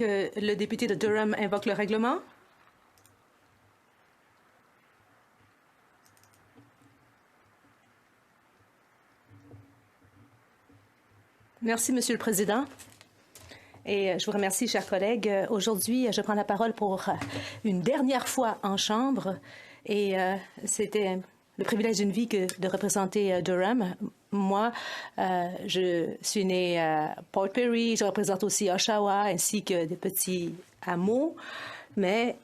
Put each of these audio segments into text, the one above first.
Que le député de Durham invoque le règlement. Merci, Monsieur le Président. Et je vous remercie, chers collègues. Aujourd'hui, je prends la parole pour une dernière fois en Chambre. Et c'était le privilège d'une vie que de représenter Durham. Moi, je suis née à Port Perry. Je représente aussi Oshawa ainsi que des petits hameaux. Mais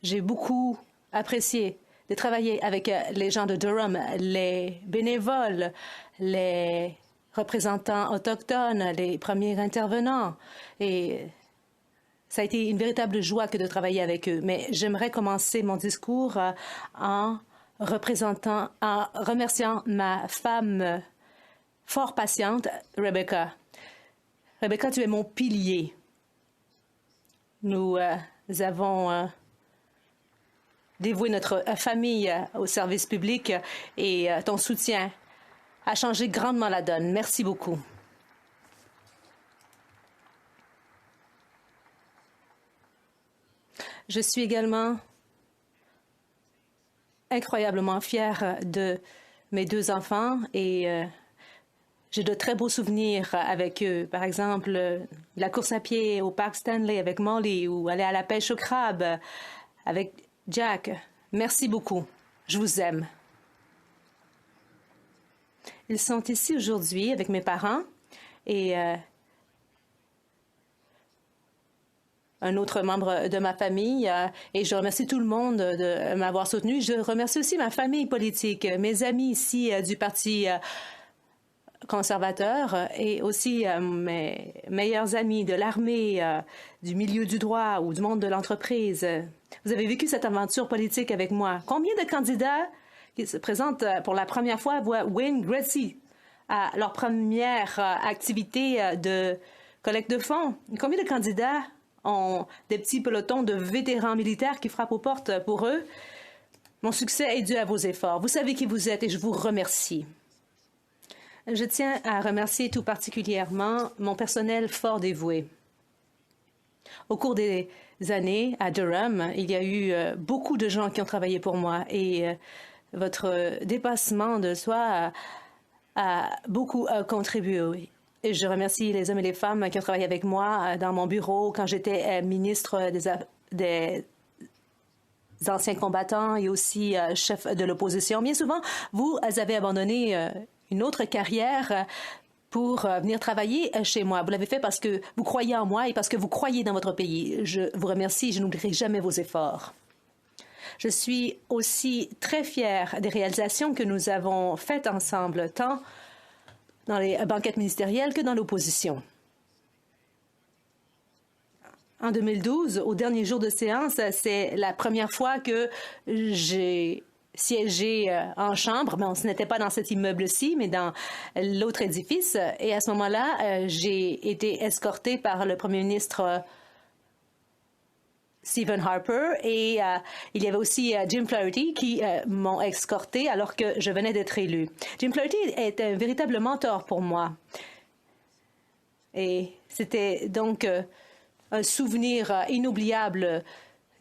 j'ai beaucoup apprécié de travailler avec les gens de Durham, les bénévoles, les représentants autochtones, les premiers intervenants. Et ça a été une véritable joie que de travailler avec eux. Mais j'aimerais commencer mon discours en remerciant ma femme fort patiente, Rebecca. Rebecca, tu es mon pilier. Nous avons dévoué notre famille au service public et ton soutien a changé grandement la donne. Merci beaucoup. Je suis également incroyablement fière de mes deux enfants et j'ai de très beaux souvenirs avec eux. Par exemple, la course à pied au parc Stanley avec Molly ou aller à la pêche au crabe avec Jack. Merci beaucoup. Je vous aime. Ils sont ici aujourd'hui avec mes parents et un autre membre de ma famille et je remercie tout le monde de m'avoir soutenu. Je remercie aussi ma famille politique, mes amis ici du Parti conservateur et aussi mes meilleurs amis de l'armée, du milieu du droit ou du monde de l'entreprise. Vous avez vécu cette aventure politique avec moi. Combien de candidats qui se présentent pour la première fois voient Wayne Gretzky à leur première activité de collecte de fonds? Combien de candidats ont des petits pelotons de vétérans militaires qui frappent aux portes pour eux? Mon succès est dû à vos efforts. Vous savez qui vous êtes et je vous remercie. Je tiens à remercier tout particulièrement mon personnel fort dévoué. Au cours des années à Durham, il y a eu beaucoup de gens qui ont travaillé pour moi et votre dépassement de soi a beaucoup contribué. Et je remercie les hommes et les femmes qui ont travaillé avec moi dans mon bureau quand j'étais ministre des anciens combattants et aussi chef de l'opposition. Bien souvent, vous avez abandonné une autre carrière pour venir travailler chez moi. Vous l'avez fait parce que vous croyez en moi et parce que vous croyez dans votre pays. Je vous remercie et je n'oublierai jamais vos efforts. Je suis aussi très fière des réalisations que nous avons faites ensemble, tant dans les banquettes ministérielles que dans l'opposition. En 2012, au dernier jour de séance, c'est la première fois que j'ai siégé en chambre. Bon, ce n'était pas dans cet immeuble-ci, mais dans l'autre édifice. Et à ce moment-là, j'ai été escortée par le premier ministre Stephen Harper et il y avait aussi Jim Flaherty qui m'ont escorté alors que je venais d'être élu. Jim Flaherty est un véritable mentor pour moi. Et c'était donc un souvenir inoubliable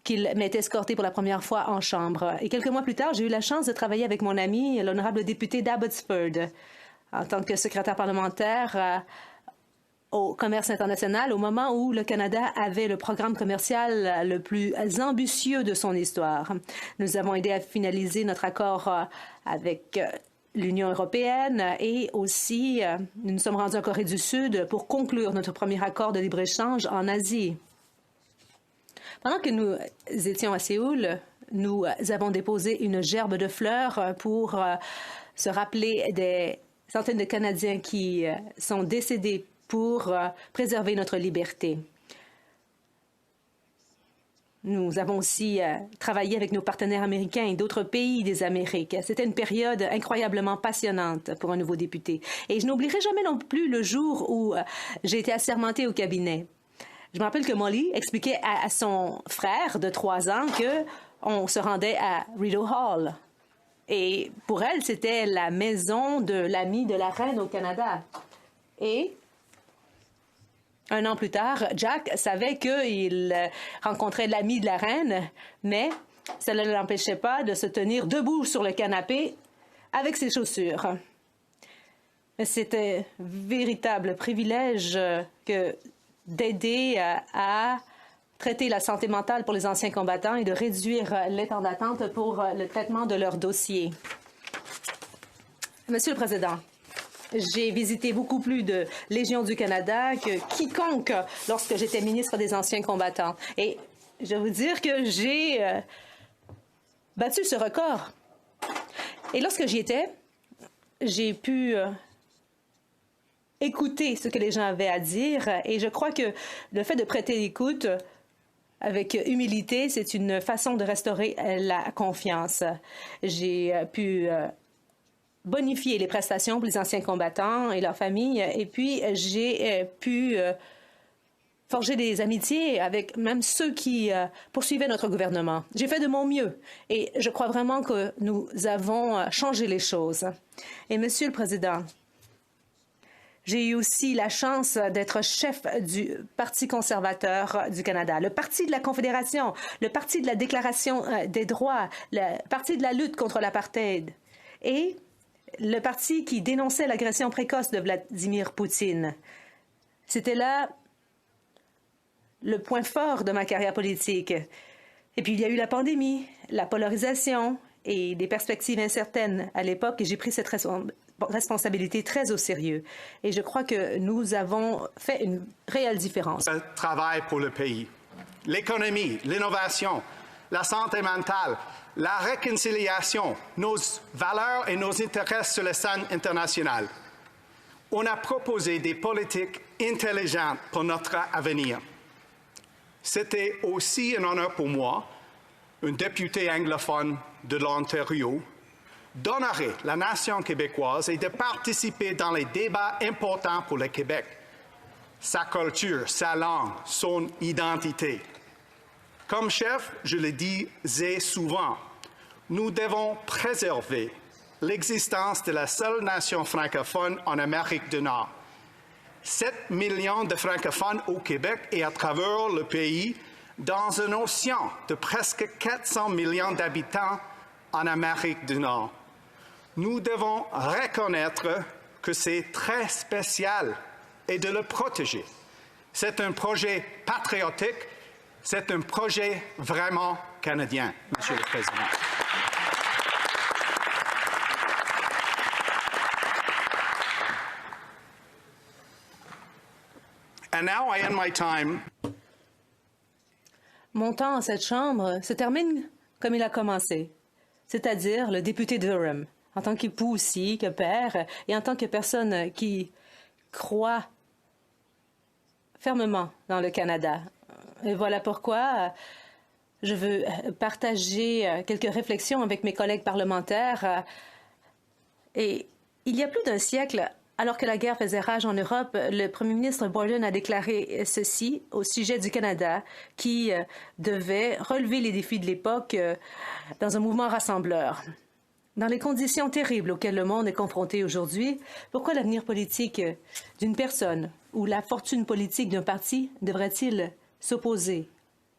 qu'il m'ait escorté pour la première fois en chambre. Et quelques mois plus tard, j'ai eu la chance de travailler avec mon ami, l'honorable député d'Abbotsford, en tant que secrétaire parlementaire au commerce international au moment où le Canada avait le programme commercial le plus ambitieux de son histoire. Nous avons aidé à finaliser notre accord avec l'Union européenne et aussi nous nous sommes rendus en Corée du Sud pour conclure notre premier accord de libre-échange en Asie. Pendant que nous étions à Séoul, nous avons déposé une gerbe de fleurs pour se rappeler des centaines de Canadiens qui sont décédés pour préserver notre liberté. Nous avons aussi travaillé avec nos partenaires américains et d'autres pays des Amériques. C'était une période incroyablement passionnante pour un nouveau député. Et je n'oublierai jamais non plus le jour où j'ai été assermentée au cabinet. Je me rappelle que Molly expliquait à son frère de 3 ans qu'on se rendait à Rideau Hall. Et pour elle, c'était la maison de l'ami de la reine au Canada. Et Un an plus tard, Jack savait qu'il rencontrait l'ami de la reine, mais cela ne l'empêchait pas de se tenir debout sur le canapé avec ses chaussures. C'était un véritable privilège que d'aider à traiter la santé mentale pour les anciens combattants et de réduire les temps d'attente pour le traitement de leurs dossiers. Monsieur le Président, j'ai visité beaucoup plus de Légion du Canada que quiconque lorsque j'étais ministre des Anciens combattants. Et je vais vous dire que j'ai battu ce record. Et lorsque j'y étais, j'ai pu écouter ce que les gens avaient à dire. Et je crois que le fait de prêter l'écoute avec humilité, c'est une façon de restaurer la confiance. J'ai pu bonifier les prestations pour les anciens combattants et leurs familles. Et puis, j'ai pu forger des amitiés avec même ceux qui poursuivaient notre gouvernement. J'ai fait de mon mieux et je crois vraiment que nous avons changé les choses. Et Monsieur le Président, j'ai eu aussi la chance d'être chef du Parti conservateur du Canada, le Parti de la Confédération, le Parti de la Déclaration des droits, le Parti de la lutte contre l'apartheid et le parti qui dénonçait l'agression précoce de Vladimir Poutine. C'était là le point fort de ma carrière politique. Et puis il y a eu la pandémie, la polarisation et des perspectives incertaines à l'époque et j'ai pris cette responsabilité très au sérieux. Et je crois que nous avons fait une réelle différence. Le travail pour le pays, l'économie, l'innovation, la santé mentale, la réconciliation, nos valeurs et nos intérêts sur la scène internationale. On a proposé des politiques intelligentes pour notre avenir. C'était aussi un honneur pour moi, un député anglophone de l'Ontario, d'honorer la nation québécoise et de participer dans les débats importants pour le Québec, sa culture, sa langue, son identité. Comme chef, je le disais souvent, nous devons préserver l'existence de la seule nation francophone en Amérique du Nord. 7 millions de francophones au Québec et à travers le pays, dans un océan de presque 400 millions d'habitants en Amérique du Nord. Nous devons reconnaître que c'est très spécial et de le protéger. C'est un projet patriotique, c'est un projet vraiment canadien, Monsieur le Président. And now I end my time. Mon temps en cette Chambre se termine comme il a commencé, c'est-à-dire le député de Durham, en tant qu'époux aussi, que père, et en tant que personne qui croit fermement dans le Canada. Et voilà pourquoi je veux partager quelques réflexions avec mes collègues parlementaires. Et il y a plus d'un siècle, alors que la guerre faisait rage en Europe, le premier ministre Borden a déclaré ceci au sujet du Canada, qui devait relever les défis de l'époque dans un mouvement rassembleur. Dans les conditions terribles auxquelles le monde est confronté aujourd'hui, pourquoi l'avenir politique d'une personne ou la fortune politique d'un parti devrait-il s'opposer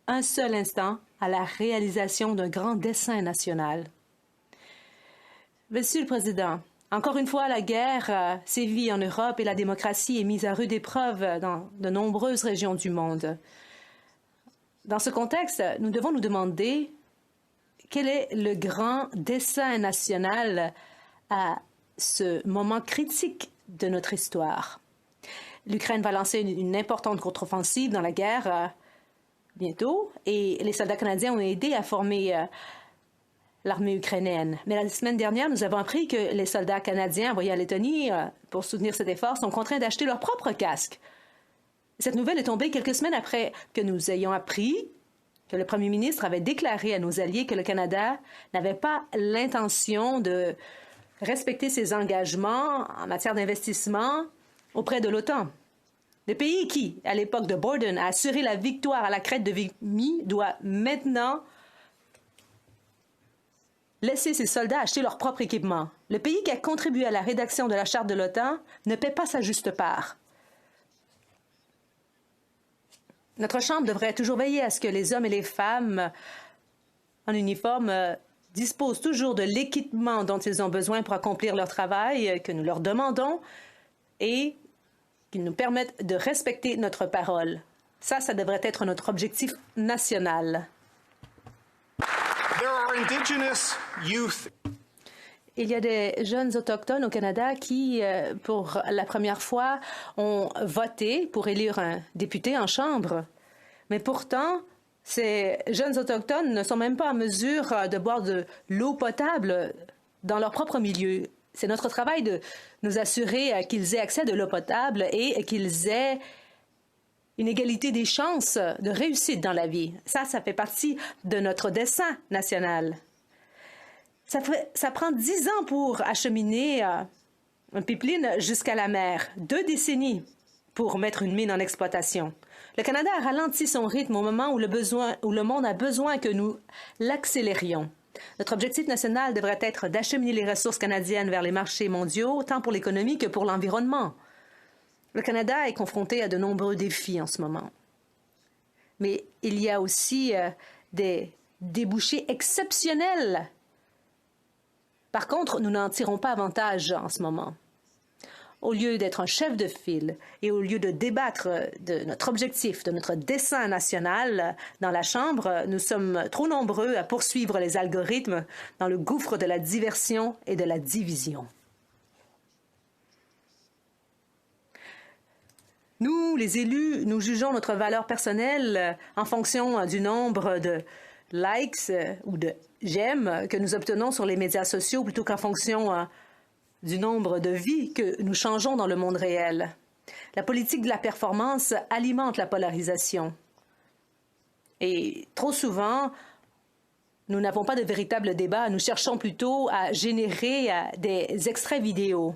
un seul instant à la réalisation d'un grand dessein national? Monsieur le Président, encore une fois, la guerre sévit en Europe et la démocratie est mise à rude épreuve dans de nombreuses régions du monde. Dans ce contexte, nous devons nous demander quel est le grand dessein national à ce moment critique de notre histoire. L'Ukraine va lancer une importante contre-offensive dans la guerre bientôt et les soldats canadiens ont aidé à former l'armée ukrainienne. Mais la semaine dernière, nous avons appris que les soldats canadiens envoyés à Lettonie pour soutenir cet effort sont contraints d'acheter leurs propres casques. Cette nouvelle est tombée quelques semaines après que nous ayons appris que le premier ministre avait déclaré à nos alliés que le Canada n'avait pas l'intention de respecter ses engagements en matière d'investissement auprès de l'OTAN. Le pays qui, à l'époque de Borden, a assuré la victoire à la crête de Vimy doit maintenant laisser ses soldats acheter leur propre équipement. Le pays qui a contribué à la rédaction de la Charte de l'OTAN ne paie pas sa juste part. Notre Chambre devrait toujours veiller à ce que les hommes et les femmes en uniforme disposent toujours de l'équipement dont ils ont besoin pour accomplir leur travail, que nous leur demandons, et qu'ils nous permettent de respecter notre parole. Ça devrait être notre objectif national. There are indigenous youth. Il y a des jeunes autochtones au Canada qui, pour la première fois, ont voté pour élire un député en Chambre. Mais pourtant, ces jeunes autochtones ne sont même pas en mesure de boire de l'eau potable dans leur propre milieu. C'est notre travail de nous assurer qu'ils aient accès à de l'eau potable et qu'ils aient une égalité des chances de réussite dans la vie. Ça fait partie de notre dessein national. Ça prend 10 ans pour acheminer un pipeline jusqu'à la mer, 2 décennies pour mettre une mine en exploitation. Le Canada a ralenti son rythme au moment où le monde a besoin que nous l'accélérions. Notre objectif national devrait être d'acheminer les ressources canadiennes vers les marchés mondiaux, tant pour l'économie que pour l'environnement. Le Canada est confronté à de nombreux défis en ce moment. Mais il y a aussi des débouchés exceptionnels. Par contre, nous n'en tirons pas avantage en ce moment. Au lieu d'être un chef de file et au lieu de débattre de notre objectif, de notre dessein national dans la Chambre, nous sommes trop nombreux à poursuivre les algorithmes dans le gouffre de la diversion et de la division. Nous, les élus, nous jugeons notre valeur personnelle en fonction du nombre de likes ou de j'aime que nous obtenons sur les médias sociaux plutôt qu'en fonction du nombre de vies que nous changeons dans le monde réel. La politique de la performance alimente la polarisation. Et trop souvent, nous n'avons pas de véritable débat. Nous cherchons plutôt à générer des extraits vidéo.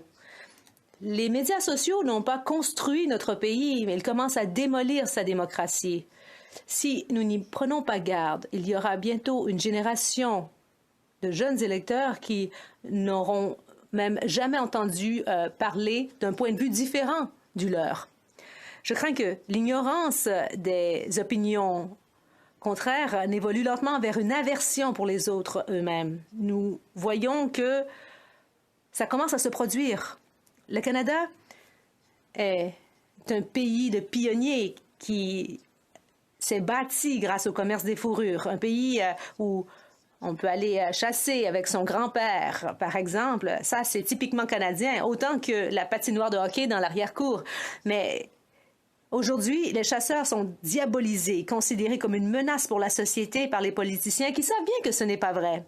Les médias sociaux n'ont pas construit notre pays, mais ils commencent à démolir sa démocratie. Si nous n'y prenons pas garde, il y aura bientôt une génération de jeunes électeurs qui n'auront même jamais entendu parler d'un point de vue différent du leur. Je crains que l'ignorance des opinions contraires n'évolue lentement vers une aversion pour les autres eux-mêmes. Nous voyons que ça commence à se produire. Le Canada est un pays de pionniers qui s'est bâti grâce au commerce des fourrures, un pays où on peut aller chasser avec son grand-père, par exemple. Ça, c'est typiquement canadien, autant que la patinoire de hockey dans l'arrière-cour. Mais aujourd'hui, les chasseurs sont diabolisés, considérés comme une menace pour la société par les politiciens qui savent bien que ce n'est pas vrai.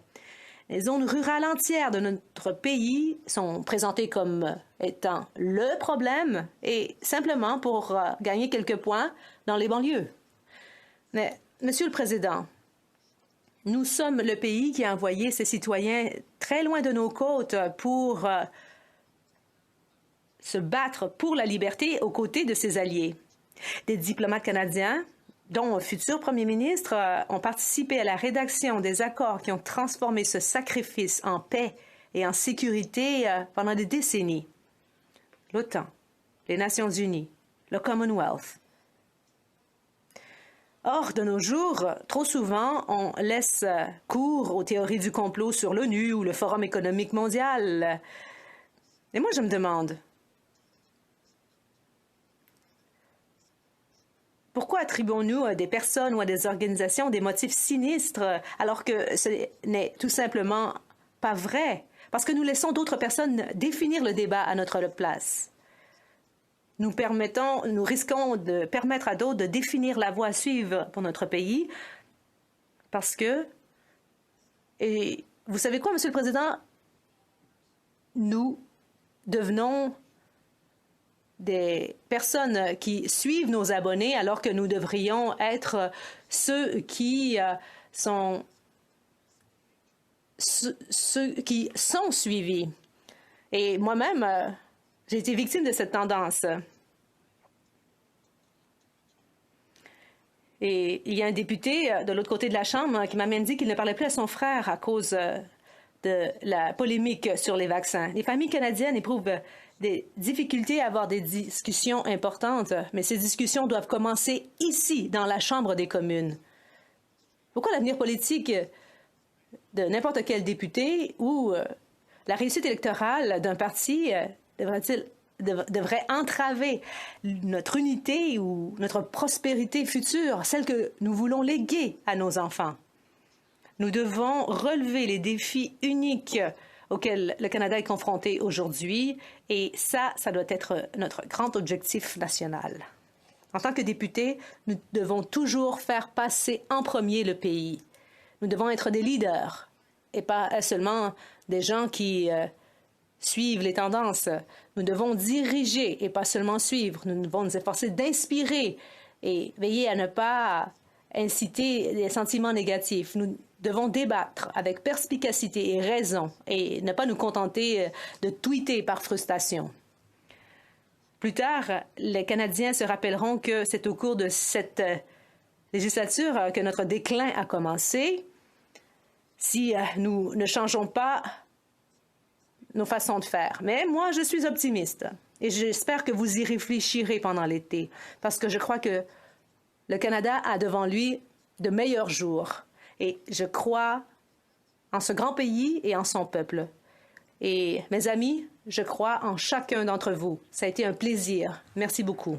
Les zones rurales entières de notre pays sont présentées comme étant le problème et simplement pour gagner quelques points dans les banlieues. Mais, Monsieur le Président, nous sommes le pays qui a envoyé ses citoyens très loin de nos côtes pour se battre pour la liberté aux côtés de ses alliés. Des diplomates canadiens, dont un futur premier ministre, ont participé à la rédaction des accords qui ont transformé ce sacrifice en paix et en sécurité pendant des décennies. L'OTAN, les Nations unies, le Commonwealth. Or, de nos jours, trop souvent, on laisse cours aux théories du complot sur l'ONU ou le Forum économique mondial. Et moi, je me demande, pourquoi attribuons-nous à des personnes ou à des organisations des motifs sinistres alors que ce n'est tout simplement pas vrai? Parce que nous laissons d'autres personnes définir le débat à notre place. Nous risquons de permettre à d'autres de définir la voie à suivre pour notre pays parce que, et vous savez quoi, Monsieur le Président, nous devenons des personnes qui suivent nos abonnés alors que nous devrions être ceux qui sont suivis. Et moi-même, j'ai été victime de cette tendance. Et il y a un député de l'autre côté de la Chambre qui m'a même dit qu'il ne parlait plus à son frère à cause de la polémique sur les vaccins. Les familles canadiennes éprouvent des difficultés à avoir des discussions importantes, mais ces discussions doivent commencer ici, dans la Chambre des communes. Pourquoi l'avenir politique de n'importe quel député ou la réussite électorale d'un parti devrait entraver notre unité ou notre prospérité future, celle que nous voulons léguer à nos enfants? Nous devons relever les défis uniques auxquels le Canada est confronté aujourd'hui, et ça doit être notre grand objectif national. En tant que députés, nous devons toujours faire passer en premier le pays. Nous devons être des leaders et pas seulement des gens qui suivent les tendances. Nous devons diriger et pas seulement suivre. Nous devons nous efforcer d'inspirer et veiller à ne pas inciter des sentiments négatifs. Nous devons débattre avec perspicacité et raison et ne pas nous contenter de tweeter par frustration. Plus tard, les Canadiens se rappelleront que c'est au cours de cette législature que notre déclin a commencé. Si nous ne changeons pas nos façons de faire. Mais moi, je suis optimiste et j'espère que vous y réfléchirez pendant l'été parce que je crois que le Canada a devant lui de meilleurs jours et je crois en ce grand pays et en son peuple. Et mes amis, je crois en chacun d'entre vous. Ça a été un plaisir. Merci beaucoup.